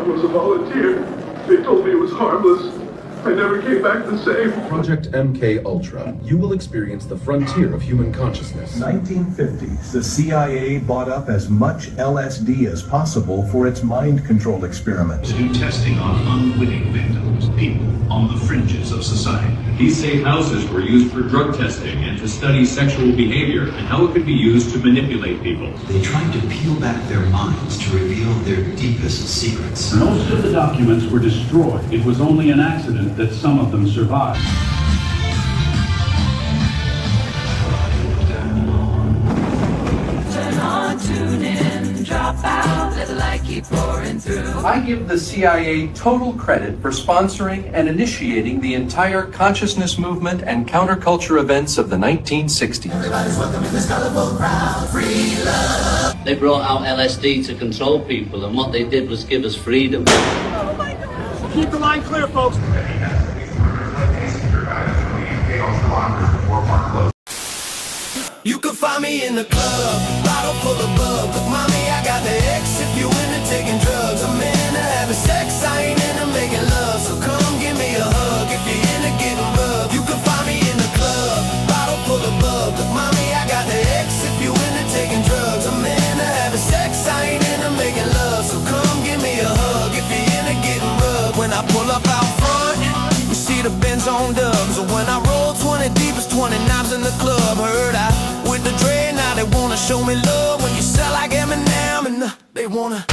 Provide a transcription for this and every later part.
was a volunteer. They told me it was harmless. I never came back the same. Project MK Ultra. You will experience the frontier of human consciousness. 1950s, the CIA bought up as much LSD as possible for its mind control experiments. To do testing on unwitting victims, people on the fringes of society. These safe houses were used for drug testing and to study sexual behavior and how it could be used to manipulate people. They tried to peel back their minds to reveal their deepest secrets. Most of the documents were destroyed. It was only an accident that some of them survived. Turn on, tune in, drop out, let the light keep pouring through. I give the CIA total credit for sponsoring and initiating the entire consciousness movement and counterculture events of the 1960s. Everybody's welcome in this colorful crowd. Free love. They brought out LSD to control people, and what they did was give us freedom. Oh my God. Keep the line clear, folks. You can find me in the club, bottle full of bub. Look, mommy, I got the X if you into taking drugs. I'm into having sex, I ain't into making love. So come give me a hug if you're into getting rubbed. You can find me in the club, bottle full of bub. Look, mommy, I got the X if you into taking drugs. I'm into having sex, I ain't into making love. So come give me a hug if you're into getting rubbed. When I pull up out front, you see the Benz on dubs. Or when I roll 20 deep, it's 20 knobs in the club. Heard I with the Dre, now they wanna show me love. When you sell like Eminem and they wanna,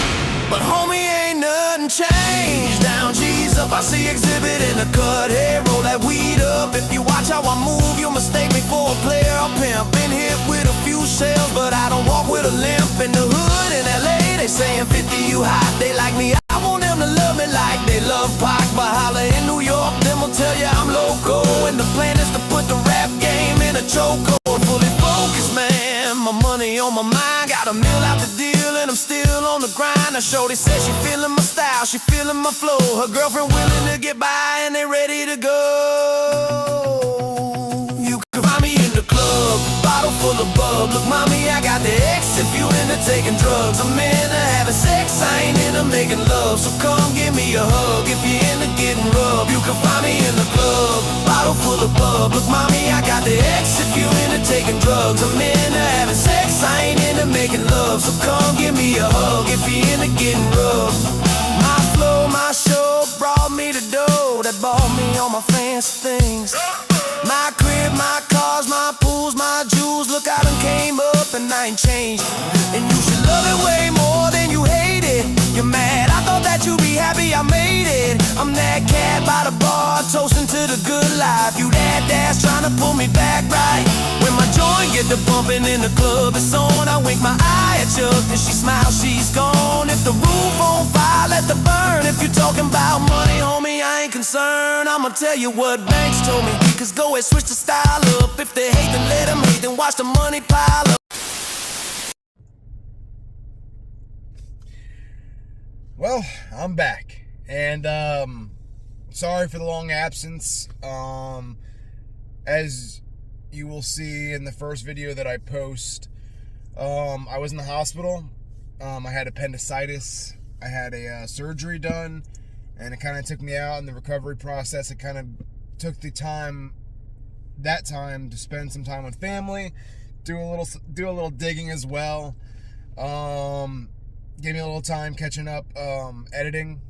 but homie, ain't nothing changed. Down, G's up, I see exhibit in the cut. Hey, roll that weed up. If you watch how I move, you'll mistake me for a player or pimp. Been hit with a few shells, but I don't walk with a limp. In the hood in LA, they saying 50 you hot. They like me, I want them to love me like they love Pac. But holla in New York, them will tell you I'm loco. And the plan is to put the rap game in a chokehold. Fully focused, man, my money on my mind. Got a meal out the deal and I'm still on the grind. Now shorty says she feeling my style, she feeling my flow. Her girlfriend willing to get by and they ready to go. You can find me in the club, bottle full of bub. Look, mommy, I got the X if you into taking drugs. I'm into having sex, I ain't into making love. So come give me a hug if you're into getting rubbed. You can find me in the club, bottle full of bub. Look, mommy, I got the X if you into taking drugs. I'm into having sex, I ain't into making love. So come give me a hug if you're into getting rubbed. My flow, my show brought me the dough that bought me all my fancy things. My crib, my cars, my pools, my jewels. Look, I done came up and I ain't changed. And you should love it way more than you hate it. You're mad, I thought that you'd be happy I made it. I'm that cat by the bar, toasting to the good life. You that ass trying to pull me back right. When my joint get the bumping in the club, it's on. I wink my eye at Chuck and she smiles, she's gone. If the roof on fire, let the burn. If you're talking about money, homie, I ain't concerned. I'ma tell you what Banks told me, cause go and switch the style up. If they hate, then let them hate, then watch the money pile up. Well, I'm back, and sorry for the long absence. As you will see in the first video that I post, I was in the hospital. I had appendicitis. I had a surgery done, and it kind of took me out in the recovery process. It kind of took the time to spend some time with family, do a little digging as well. Gave me a little time catching up, editing,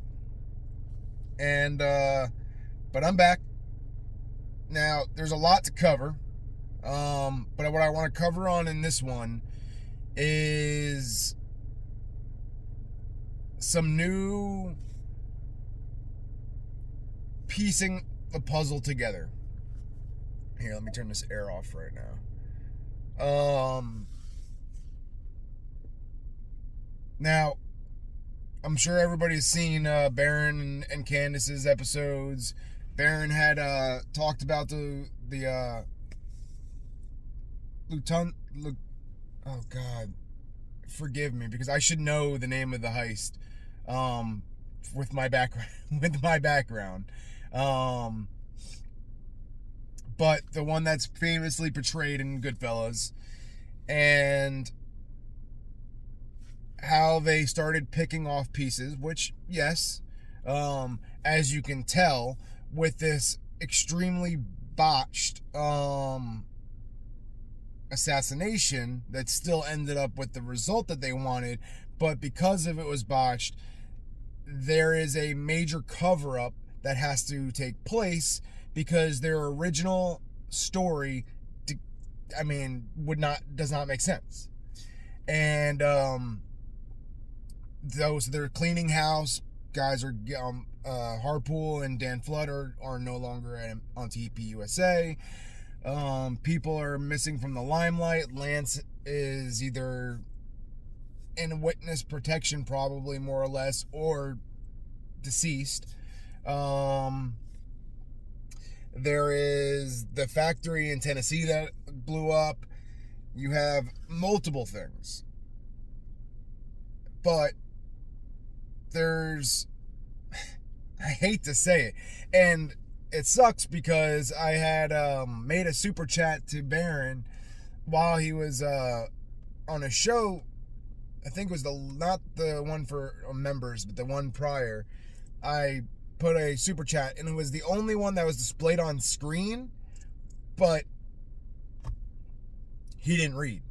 and but I'm back now. There's a lot to cover, but what I want to cover on in this one is some new piecing the puzzle together. Here, let me turn this air off right now. Now, I'm sure everybody's seen Baron and Candace's episodes. Baron had talked about the Lieutenant. Oh God, forgive me, because I should know the name of the heist. With my background, but the one that's famously portrayed in Goodfellas, and how they started picking off pieces, which, yes, as you can tell, with this extremely botched assassination that still ended up with the result that they wanted, but because of it was botched, there is a major cover-up that has to take place because their original story, does not make sense. And they're cleaning house. Guys are Harpool and Dan Flood are no longer on TP USA. People are missing from the limelight. Lance is either in witness protection, probably more or less, or deceased. There is the factory in Tennessee that blew up. You have multiple things. But there's, I hate to say it, and it sucks because I had made a super chat to Baron while he was on a show. I think it was not the one for members, but the one prior. I put a super chat, and it was the only one that was displayed on screen, but he didn't read.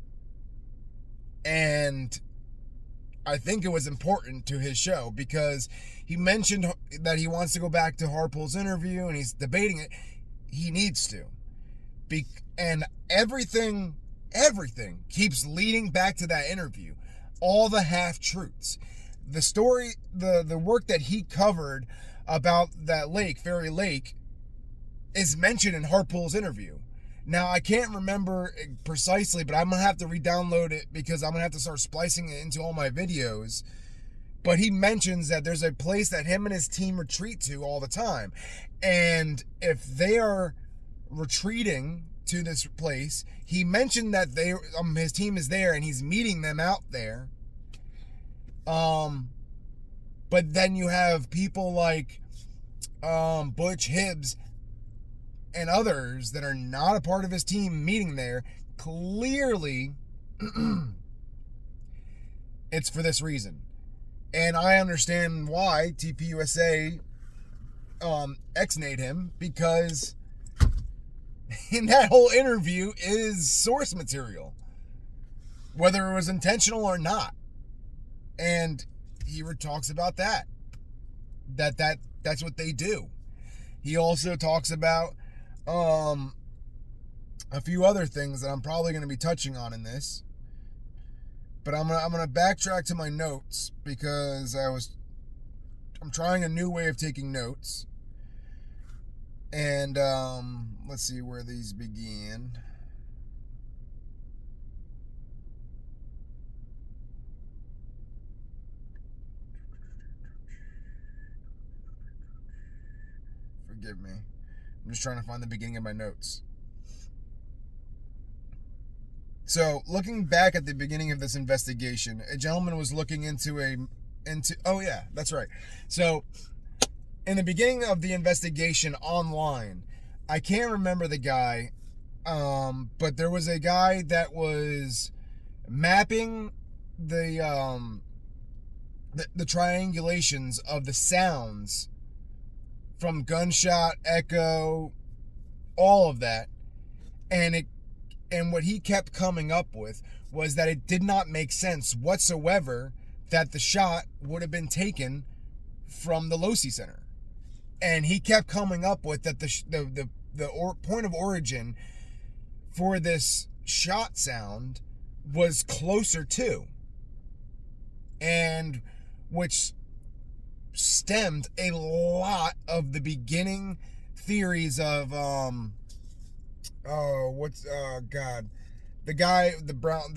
And I think it was important to his show because he mentioned that he wants to go back to Harpool's interview and he's debating it. He needs to. And everything keeps leading back to that interview. All the half-truths. The story, the work that he covered about that lake, Fairy Lake, is mentioned in Harpool's interview. Now, I can't remember precisely, but I'm going to have to re-download it because I'm going to have to start splicing it into all my videos. But he mentions that there's a place that him and his team retreat to all the time. And if they are retreating to this place, he mentioned that his team is there and he's meeting them out there. But then you have people like Butch Hibbs and others that are not a part of his team meeting there. Clearly, it's for this reason. And I understand why TPUSA ex-nayed him, because in that whole interview is source material, whether it was intentional or not. And he talks about that's what they do. He also talks about a few other things that I'm probably going to be touching on in this, but I'm gonna backtrack to my notes because I'm trying a new way of taking notes, and let's see where these begin. Forgive me. I'm just trying to find the beginning of my notes. So, looking back at the beginning of this investigation, a gentleman was looking into oh yeah, that's right. So, in the beginning of the investigation online, I can't remember the guy, but there was a guy that was mapping the triangulations of the sounds from gunshot, echo, all of that. And what he kept coming up with was that it did not make sense whatsoever that the shot would have been taken from the Losi Center. And he kept coming up with that the point of origin for this shot sound was closer to, and which stemmed a lot of the beginning theories of the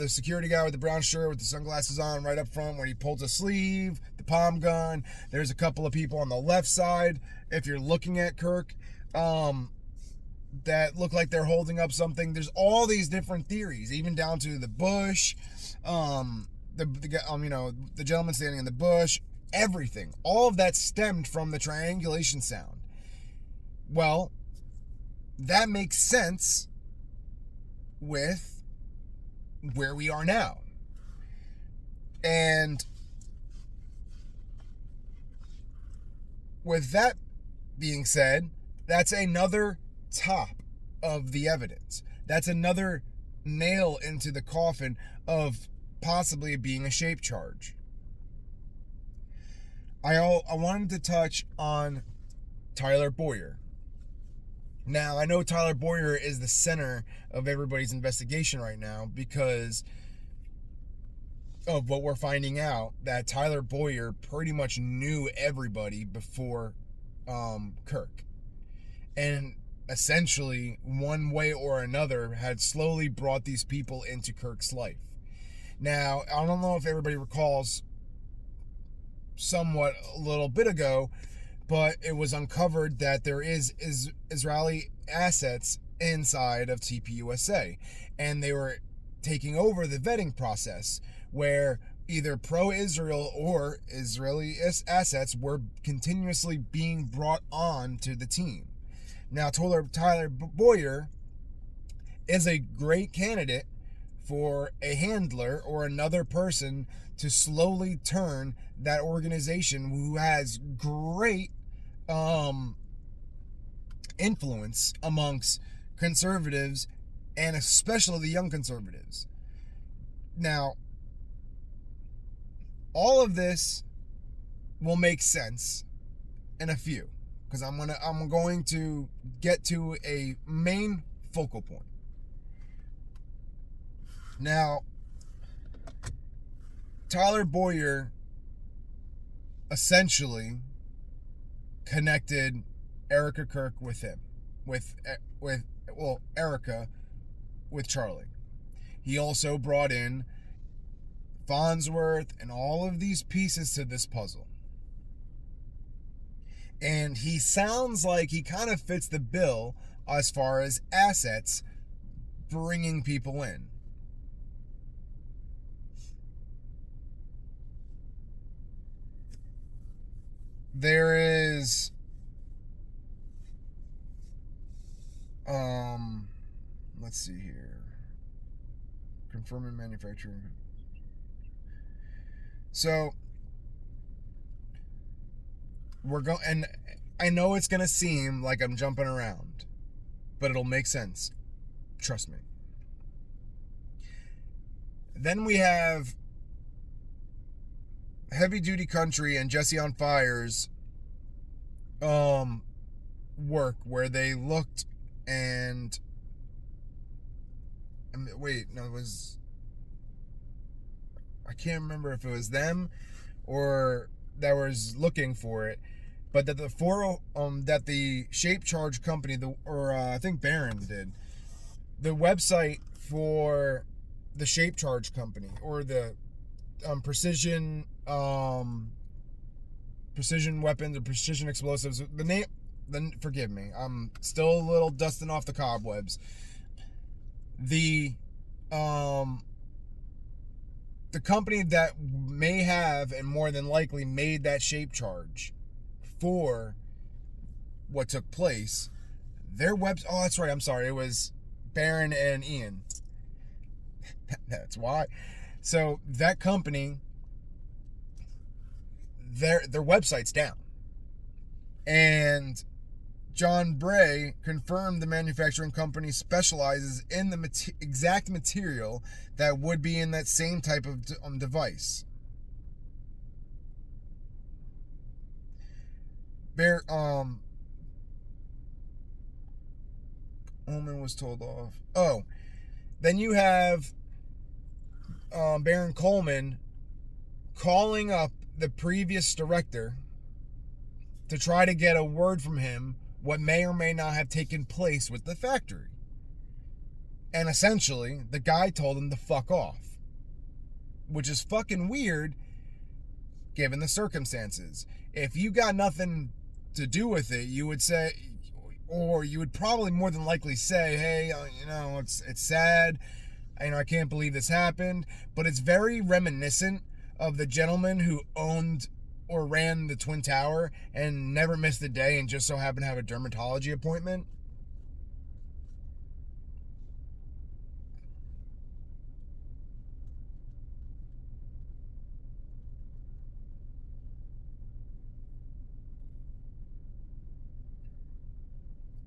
security guy with the brown shirt with the sunglasses on right up front when he pulls a sleeve, the palm gun. There's a couple of people on the left side, if you're looking at Kirk, that look like they're holding up something. There's all these different theories, even down to the bush, the gentleman standing in the bush. Everything, all of that stemmed from the triangulation sound. Well, that makes sense with where we are now. And with that being said, that's another top of the evidence. That's another nail into the coffin of possibly being a shape charge. I wanted to touch on Tyler Boyer. Now, I know Tyler Boyer is the center of everybody's investigation right now because of what we're finding out, that Tyler Boyer pretty much knew everybody before Kirk. And essentially, one way or another, had slowly brought these people into Kirk's life. Now, I don't know if everybody recalls somewhat a little bit ago, but it was uncovered that there is Israeli assets inside of TPUSA, and they were taking over the vetting process, where either pro-Israel or Israeli assets were continuously being brought on to the team. Now, Tyler Boyer is a great candidate for a handler or another person to slowly turn that organization, who has great influence amongst conservatives, and especially the young conservatives. Now, all of this will make sense in a few, because I'm going to get to a main focal point. Now, Tyler Boyer essentially connected Erica Kirk with him, with Erica with Charlie. He also brought in Farnsworth and all of these pieces to this puzzle. And he sounds like he kind of fits the bill as far as assets, bringing people in. There is let's see here. Confirming manufacturing. So we're going, and I know it's going to seem like I'm jumping around, but it'll make sense. Trust me. Then we have Heavy Duty Country and Jesse on Fire's work, where they looked and I can't remember if it was them or that was looking for it, but that that the Shape Charge company, I think Barron did, the website for the Shape Charge company, or the precision weapons or precision explosives. Forgive me, I'm still a little dusting off the cobwebs. The company that may have, and more than likely made, that shape charge for what took place, their that's right, I'm sorry, it was Barron and Ian. That's why. So that company, their website's down. And John Bray confirmed the manufacturing company specializes in the exact material that would be in that same type of device. Ullman was told off. Oh, then you have Baron Coleman calling up the previous director to try to get a word from him what may or may not have taken place with the factory. And essentially, the guy told him to fuck off, which is fucking weird given the circumstances. If you got nothing to do with it, you would say, or you would probably more than likely say, hey, it's sad. I can't believe this happened. But it's very reminiscent of the gentleman who owned or ran the Twin Tower and never missed a day and just so happened to have a dermatology appointment.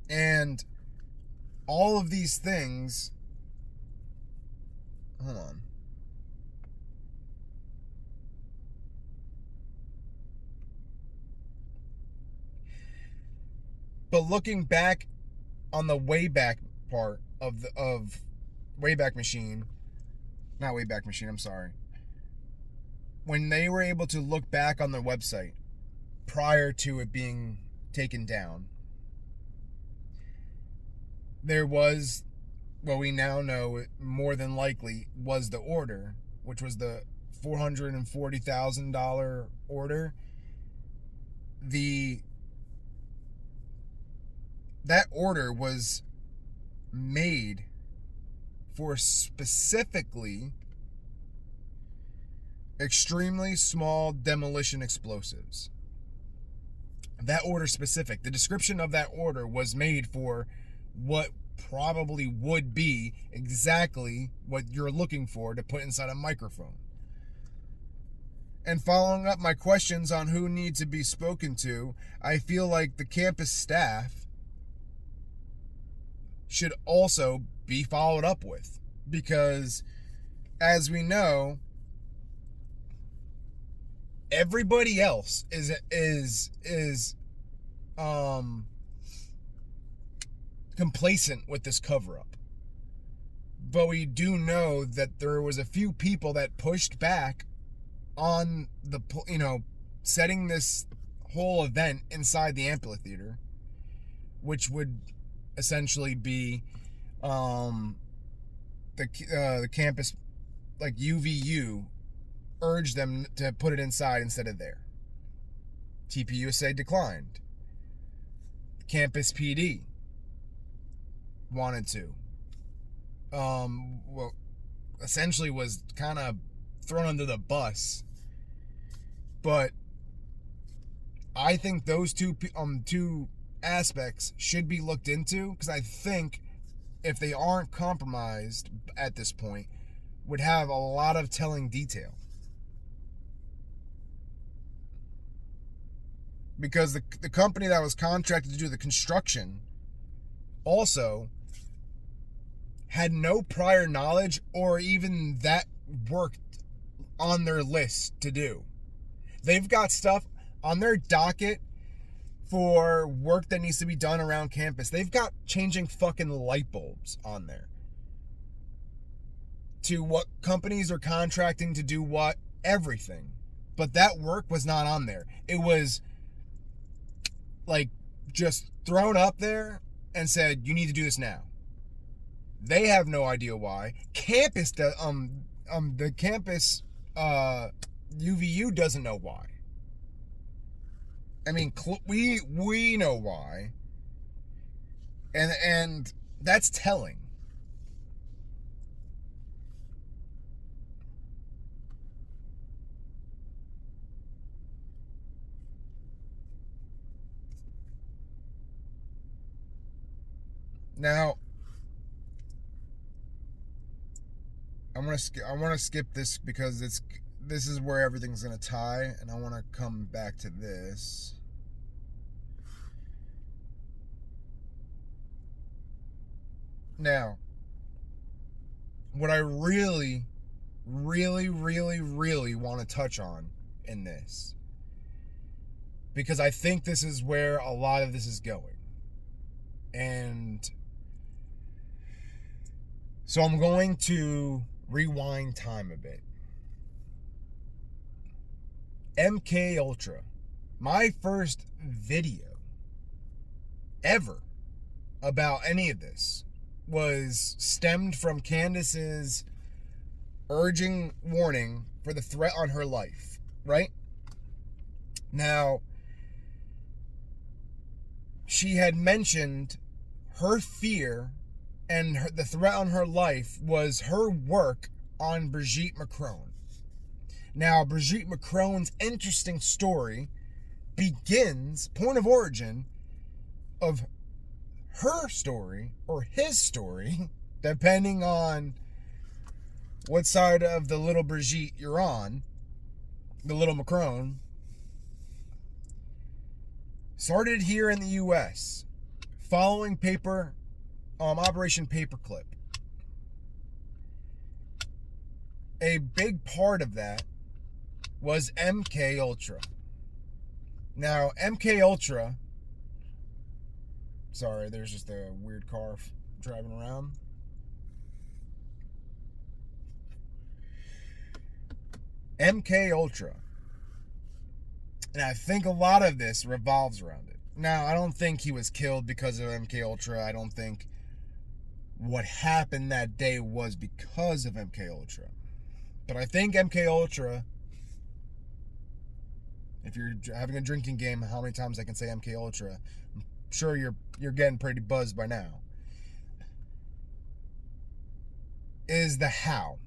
And all of these things, hold on. But looking back on the Wayback part of Wayback Machine, not Wayback Machine, I'm sorry. When they were able to look back on their website prior to it being taken down, there was what we now know more than likely was the order, which was the $440,000 order. That order was made for specifically extremely small demolition explosives. That order specific, the description of that order was made for what probably would be exactly what you're looking for to put inside a microphone. And following up my questions on who needs to be spoken to, I feel like the campus staff should also be followed up with, because as we know, everybody else is complacent with this cover-up. But we do know that there was a few people that pushed back on the, setting this whole event inside the amphitheater, which would essentially be the campus, like UVU, urged them to put it inside instead of there. TPUSA declined. Campus PD wanted to. Well, essentially was kind of thrown under the bus. But I think those two aspects should be looked into, because I think if they aren't compromised at this point, would have a lot of telling detail. Because the company that was contracted to do the construction also had no prior knowledge or even that work on their list to do. They've got stuff on their docket for work that needs to be done around campus. They've got changing fucking light bulbs on there. To what companies are contracting to do what, everything. But that work was not on there. It was like just thrown up there and said, you need to do this now. They have no idea why. The campus UVU doesn't know why. I mean, we know why, and that's telling. Now, I want to skip this because this is where everything's going to tie, and I want to come back to this. Now, what I really, really, really, really want to touch on in this, because I think this is where a lot of this is going. And so I'm going to rewind time a bit. MK Ultra, my first video ever about any of this was stemmed from Candace's urging warning for the threat on her life, right? Now, she had mentioned her fear and the threat on her life was her work on Brigitte Macron. Now, Brigitte Macron's interesting story begins, point of origin of her story, or his story, depending on what side of the little Brigitte you're on, the little Macron, started here in the U.S. following Operation Paperclip, a big part of that was MK Ultra. Now, MK Ultra, sorry, there's just a weird car driving around. MK Ultra. And I think a lot of this revolves around it. Now, I don't think he was killed because of MK Ultra. I don't think what happened that day was because of MK Ultra. But I think MK Ultra, if you're having a drinking game, how many times I can say MK Ultra, I'm sure you're getting pretty buzzed by now, is the how.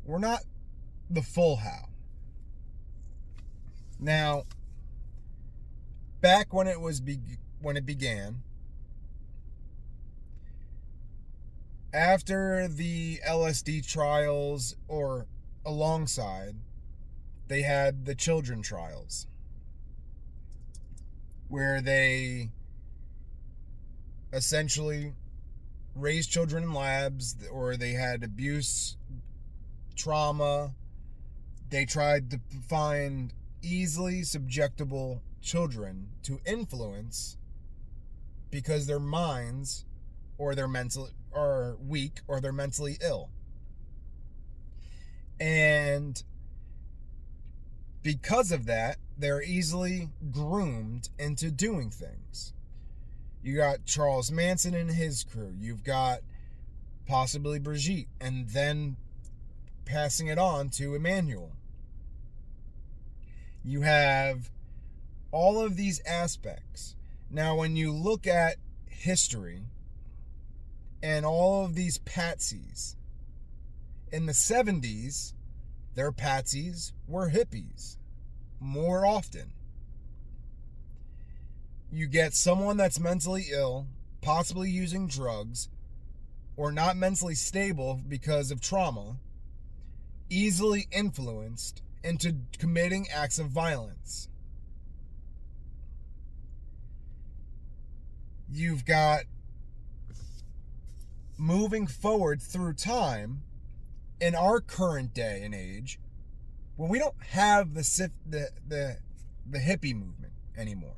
We're not the full how. Now, back when it began, after the LSD trials, or alongside, they had the children trials, where they essentially raised children in labs, or they had abuse, trauma. They tried to find easily subjectable children to influence because their minds or their mental are weak or they're mentally ill. And because of that, they're easily groomed into doing things. You got Charles Manson and his crew. You've got possibly Brigitte, and then passing it on to Emmanuel. You have all of these aspects. Now, when you look at history and all of these patsies, in the 70s, their patsies were hippies more often. You get someone that's mentally ill, possibly using drugs, or not mentally stable because of trauma, easily influenced into committing acts of violence. You've got, moving forward through time, in our current day and age, when we don't have the hippie movement anymore.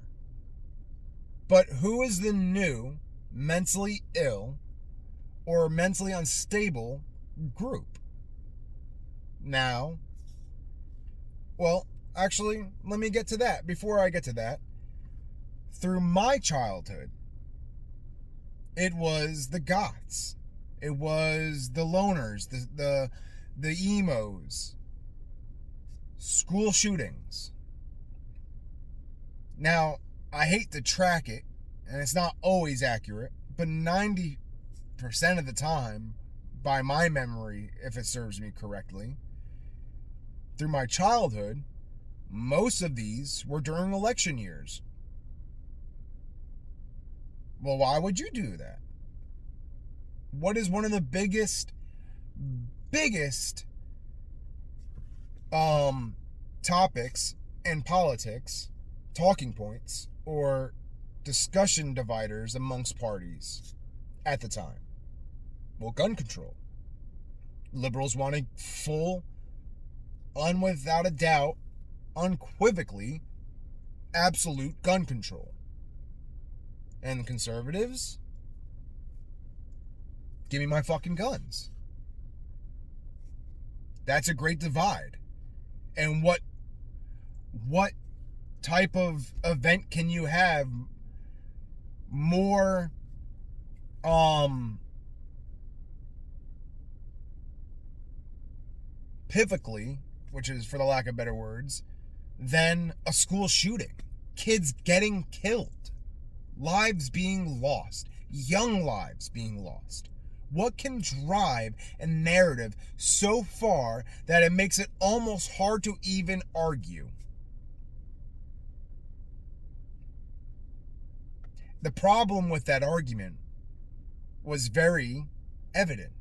But who is the new mentally ill or mentally unstable group? Now, well, actually, let me get to that. Before I get to that, through my childhood, it was the goths. It was the loners, the emos, school shootings. Now, I hate to track it, and it's not always accurate, but 90% of the time, by my memory, if it serves me correctly, through my childhood, most of these were during election years. Well, why would you do that? What is one of the biggest topics in politics, talking points, or discussion dividers amongst parties at the time? Well, gun control. Liberals wanted full, without a doubt, unequivocally, absolute gun control. And conservatives, give me my fucking guns. That's a great divide. And what type of event can you have more pivotally, which is for the lack of better words, than a school shooting? Kids getting killed, lives being lost, young lives being lost. What can drive a narrative so far that it makes it almost hard to even argue? The problem with that argument was very evident.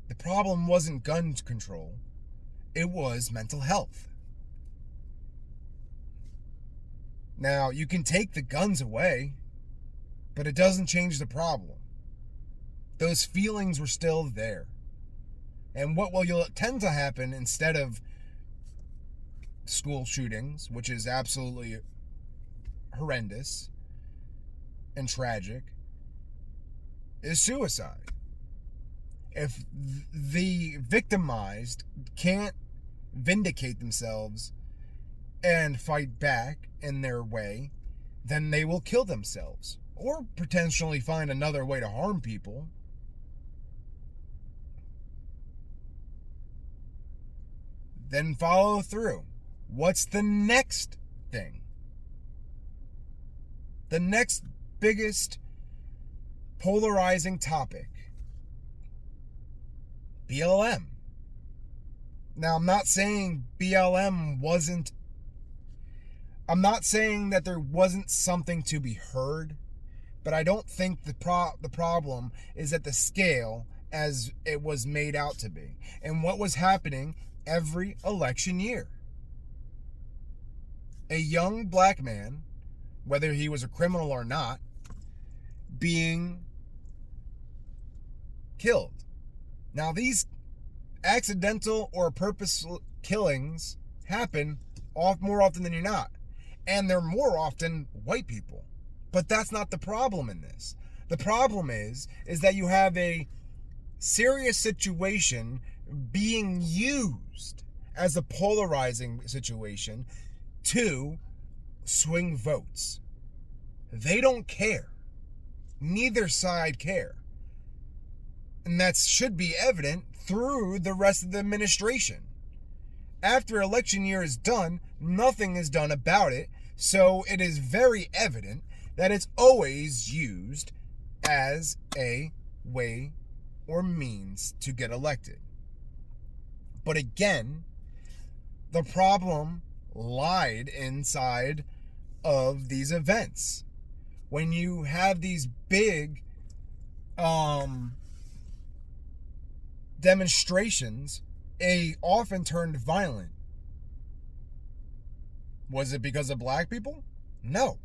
The problem wasn't gun control. It was mental health. Now, you can take the guns away, but it doesn't change the problem. Those feelings were still there. And what will tend to happen instead of school shootings, which is absolutely horrendous and tragic, is suicide. If the victimized can't vindicate themselves and fight back in their way, then they will kill themselves or potentially find another way to harm people. Then follow through. What's the next thing? The next biggest polarizing topic. BLM. Now, I'm not saying I'm not saying that there wasn't something to be heard, but I don't think the problem is at the scale as it was made out to be. And what was happening every election year. A young black man, whether he was a criminal or not, being killed. Now, these accidental or purposeful killings happen more often than not. And they're more often white people. But that's not the problem in this. The problem is that you have a serious situation being used as a polarizing situation to swing votes. They don't care. Neither side care. And that should be evident through the rest of the administration. After election year is done, nothing is done about it, so it is very evident that it's always used as a way or means to get elected. But again, the problem lied inside of these events. When you have these big demonstrations, they often turned violent. Was it because of black people? No.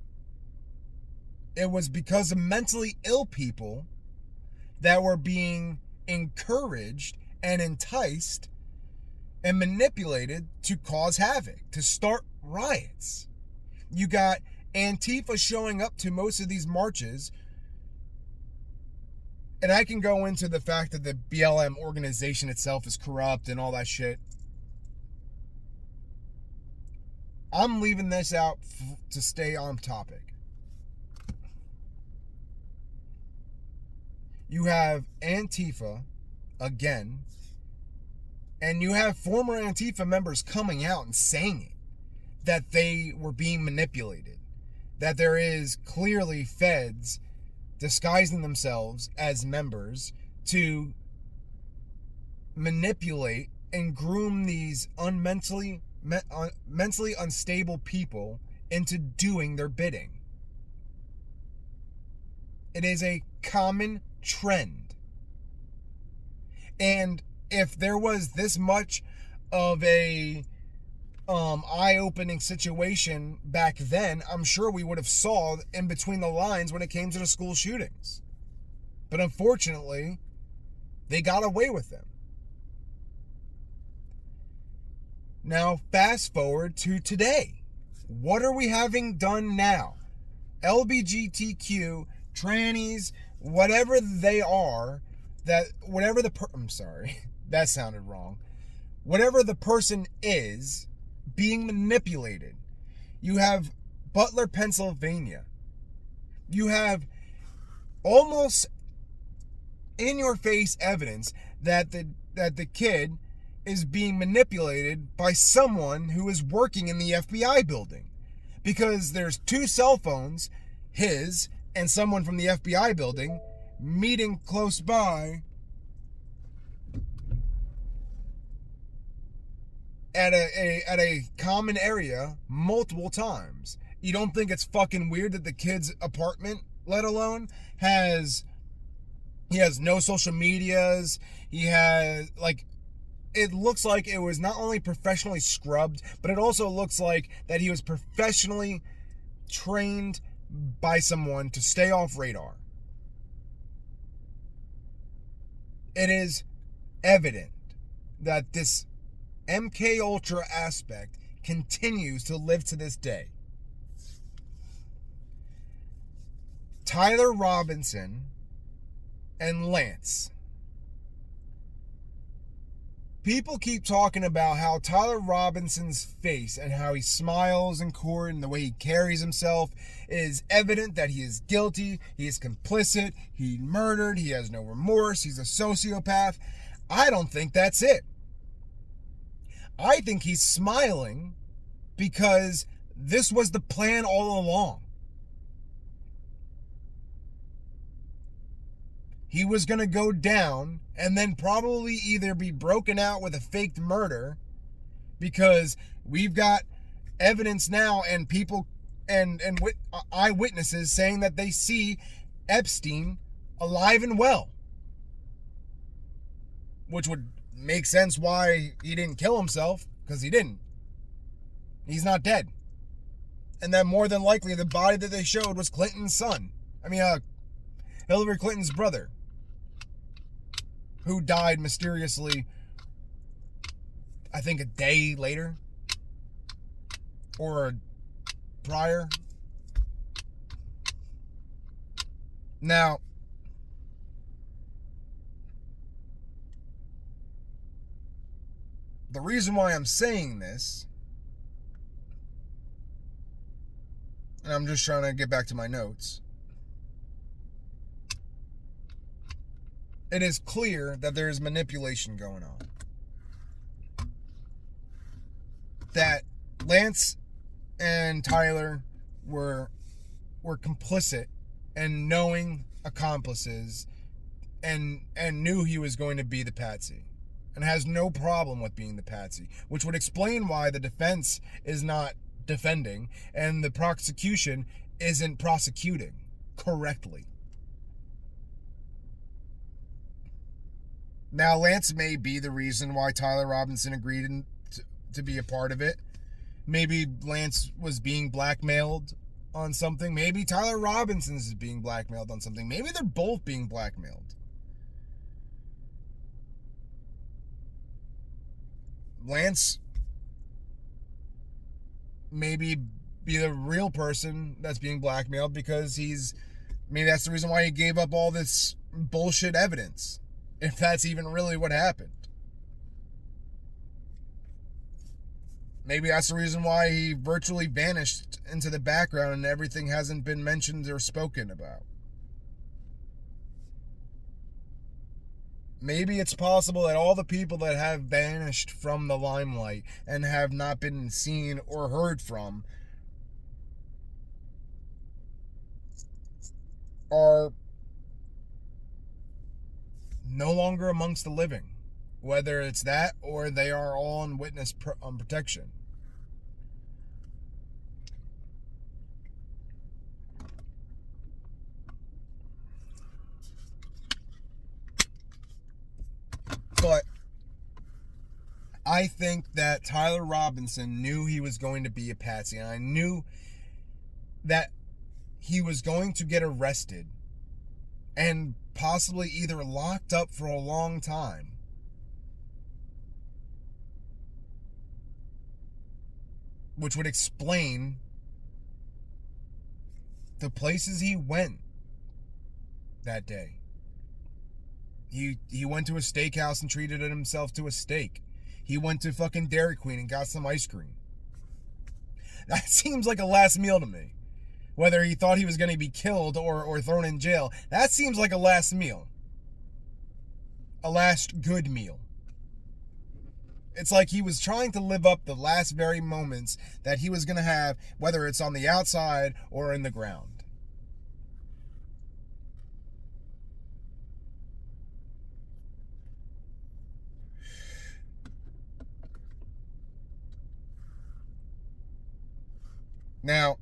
It was because of mentally ill people that were being encouraged and enticed and manipulated to cause havoc, to start riots. You got Antifa showing up to most of these marches. And I can go into the fact that the BLM organization itself is corrupt and all that shit. I'm leaving this out to stay on topic. You have Antifa, again, and you have former Antifa members coming out and saying it, that they were being manipulated, that there is clearly feds disguising themselves as members to manipulate and groom these mentally unstable people into doing their bidding. It is a common trend. And if there was this much of a eye-opening situation back then, I'm sure we would have saw in between the lines when it came to the school shootings. But unfortunately, they got away with them. Now, fast forward to today. What are we having done now? LGBTQ, trannies, whatever they are, I'm sorry, that sounded wrong. Whatever the person is, being manipulated. You have Butler, Pennsylvania. You have almost in-your-face evidence that the kid is being manipulated by someone who is working in the FBI building. Because there's two cell phones, his and someone from the FBI building, meeting close by at a common area multiple times. You don't think it's fucking weird that the kid's apartment, let alone, he has no social medias, he has, it looks like it was not only professionally scrubbed, but it also looks like that he was professionally trained by someone to stay off radar. It is evident that this MK Ultra aspect continues to live to this day. Tyler Robinson and Lance. People keep talking about how Tyler Robinson's face and how he smiles in court and the way he carries himself is evident that he is guilty, he is complicit, he murdered, he has no remorse, he's a sociopath. I don't think that's it. I think he's smiling because this was the plan all along. He was going to go down and then probably either be broken out with a faked murder, because we've got evidence now and people and eyewitnesses saying that they see Epstein alive and well, which would make sense why he didn't kill himself, because he didn't. He's not dead. And that more than likely the body that they showed was Clinton's son. Hillary Clinton's brother, who died mysteriously, I think a day later or prior. Now, the reason why I'm saying this, and I'm just trying to get back to my notes, it is clear that there is manipulation going on. That Lance and Tyler were complicit and knowing accomplices and knew he was going to be the patsy and has no problem with being the patsy, which would explain why the defense is not defending and the prosecution isn't prosecuting correctly. Now, Lance may be the reason why Tyler Robinson agreed to be a part of it. Maybe Lance was being blackmailed on something. Maybe Tyler Robinson is being blackmailed on something. Maybe they're both being blackmailed. Lance maybe be the real person that's being blackmailed because maybe that's the reason why he gave up all this bullshit evidence, if that's even really what happened. Maybe that's the reason why he virtually vanished into the background and everything hasn't been mentioned or spoken about. Maybe it's possible that all the people that have vanished from the limelight and have not been seen or heard from are no longer amongst the living. Whether it's that or they are all on witness protection. But I think that Tyler Robinson knew he was going to be a patsy, and I knew that he was going to get arrested and possibly either locked up for a long time, which would explain the places he went that day. He went to a steakhouse and treated himself to a steak. He went to fucking Dairy Queen and got some ice cream. That seems like a last meal to me. Whether he thought he was going to be killed or thrown in jail, that seems like a last meal. A last good meal. It's like he was trying to live up the last very moments that he was going to have, whether it's on the outside or in the ground. Now,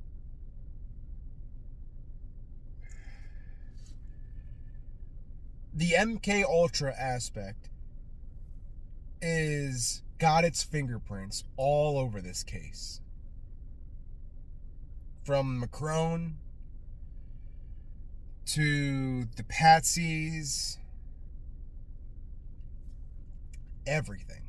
the MK Ultra aspect got its fingerprints all over this case. from Macron to the patsies, everything.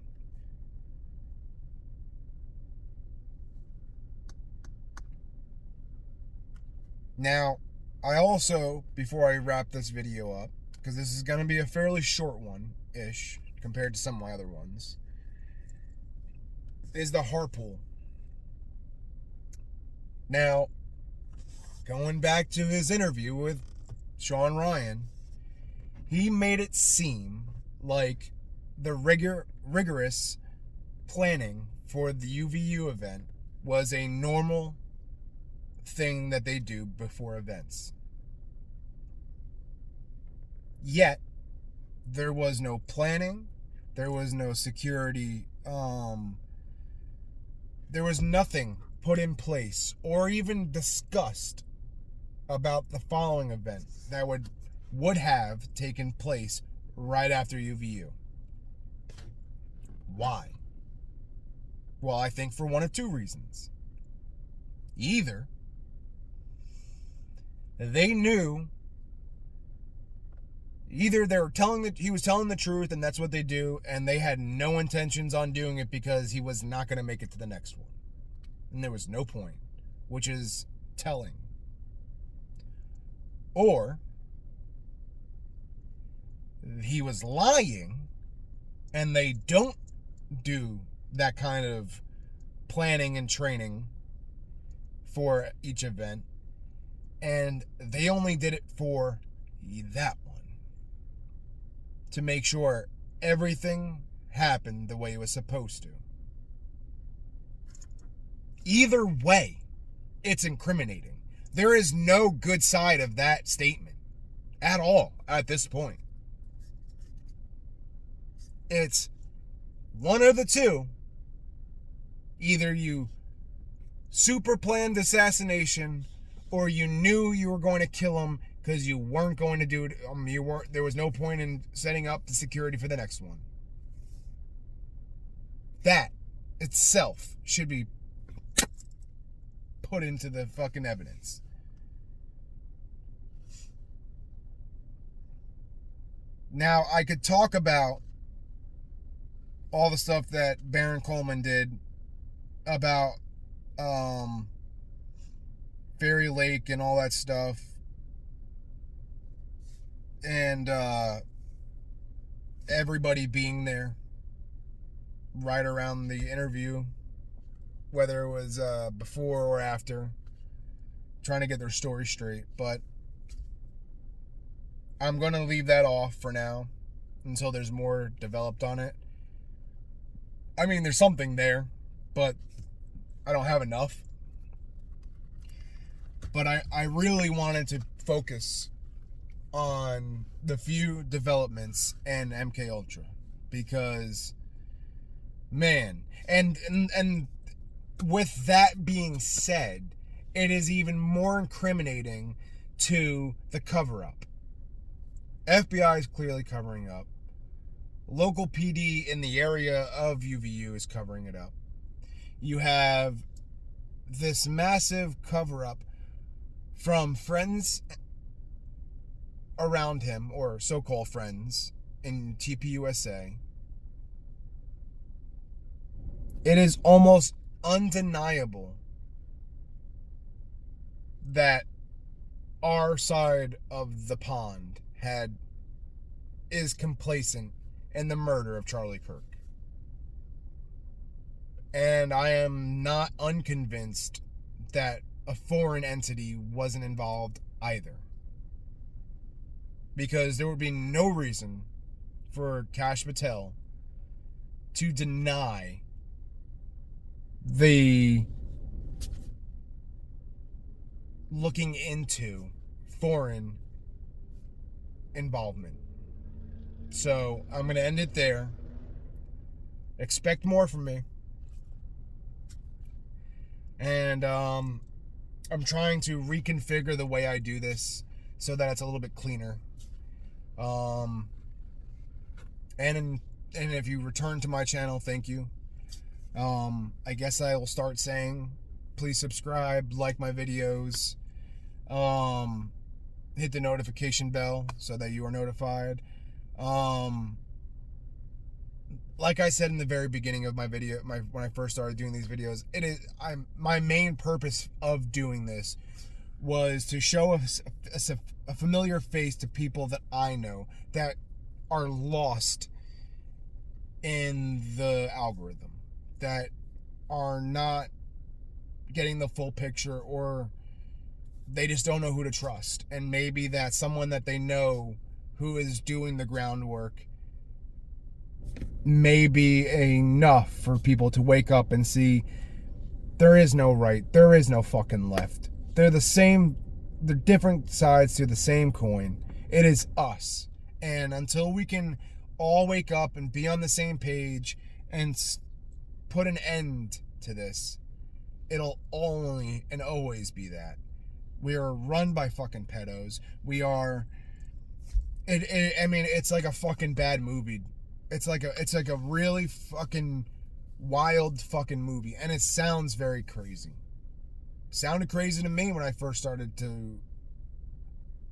Now, I also, before I wrap this video up, because this is going to be a fairly short one-ish compared to some of my other ones, is the Harpool. Now, going back to his interview with Sean Ryan, he made it seem like the rigorous planning for the UVU event was a normal thing that they do before events. Yet, there was no planning, there was no security, there was nothing put in place or even discussed about the following event that would have taken place right after UVU. Why? Well, I think for one of two reasons. Either they knew, either they were he was telling the truth and that's what they do, and they had no intentions on doing it because he was not going to make it to the next one. And there was no point, which is telling. Or he was lying and they don't do that kind of planning and training for each event, and they only did it for that one to make sure everything happened the way it was supposed to. Either way, it's incriminating. There is no good side of that statement at all at this point. It's one of the two. Either you super planned assassination, or you knew you were going to kill him because you weren't going to do it. There was no point in setting up the security for the next one. That itself should be put into the fucking evidence. Now, I could talk about all the stuff that Baron Coleman did about Fairy Lake and all that stuff, and everybody being there right around the interview, whether it was before or after, trying to get their story straight. But I'm going to leave that off for now until there's more developed on it. I mean, there's something there, but I don't have enough. But I really wanted to focus on the few developments and MK Ultra, because, man, and with that being said, it is even more incriminating to the cover-up. FBI is clearly covering up. Local PD in the area of UVU is covering it up. You have this massive cover-up from friends around him, or so-called friends, in TPUSA. It is almost undeniable that our side of the pond is complacent in the murder of Charlie Kirk. And I am not unconvinced that a foreign entity wasn't involved either. Because there would be no reason for Kash Patel to deny the looking into foreign involvement. So I'm going to end it there. Expect more from me. And I'm trying to reconfigure the way I do this so that it's a little bit cleaner. And if you return to my channel, thank you. I guess I will start saying please subscribe, like my videos, hit the notification bell so that you are notified. Like I said in the very beginning of my video, when I first started doing these videos, my main purpose of doing this was to show a familiar face to people that I know that are lost in the algorithm, that are not getting the full picture, or they just don't know who to trust. And maybe that someone that they know who is doing the groundwork may be enough for people to wake up and see there is no right, there is no fucking left. They're different sides to the same coin. It is us. And until we can all wake up and be on the same page and put an end to this, it'll only and always be that. We are run by fucking pedos. We are... I mean, it's like a fucking bad movie. It's like a really fucking wild fucking movie. And it sounds very crazy. Sounded crazy to me when I first started to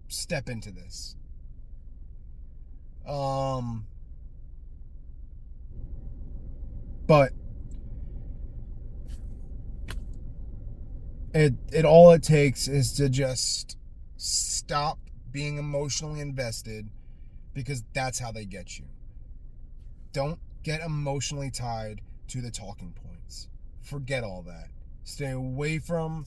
step into this. But it all it takes is to just stop being emotionally invested, because that's how they get you. Don't get emotionally tied to the talking points. Forget all that. Stay away from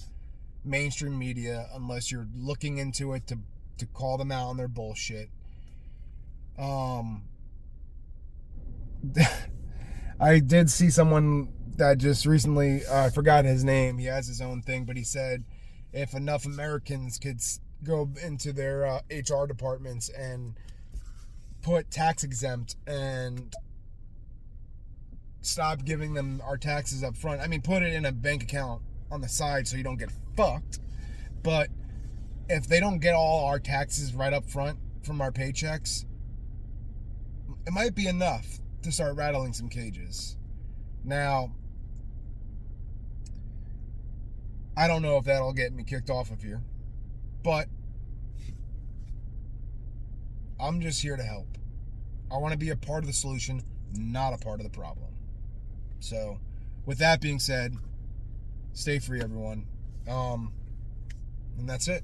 mainstream media unless you're looking into it to call them out on their bullshit. I did see someone that just recently, I forgot his name, he has his own thing, but he said if enough Americans could go into their HR departments and put tax exempt and stop giving them our taxes up front. I mean, put it in a bank account on the side so you don't get fucked. But if they don't get all our taxes right up front from our paychecks, it might be enough to start rattling some cages. Now, I don't know if that'll get me kicked off of here, but I'm just here to help. I want to be a part of the solution, not a part of the problem. So, with that being said, stay free, everyone. And that's it.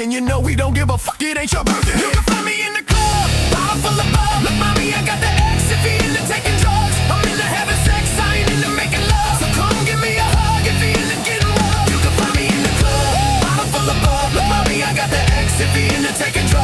And you know we don't give a fuck, it ain't your birthday. You can find me in the club, bottle full of bub. Look, mommy, I got the X if you into taking drugs. I'm into having sex, I ain't into making love. So come give me a hug if you into getting rough. You can find me in the club, bottle full of bub. Look, mommy, I got the X if you into taking drugs.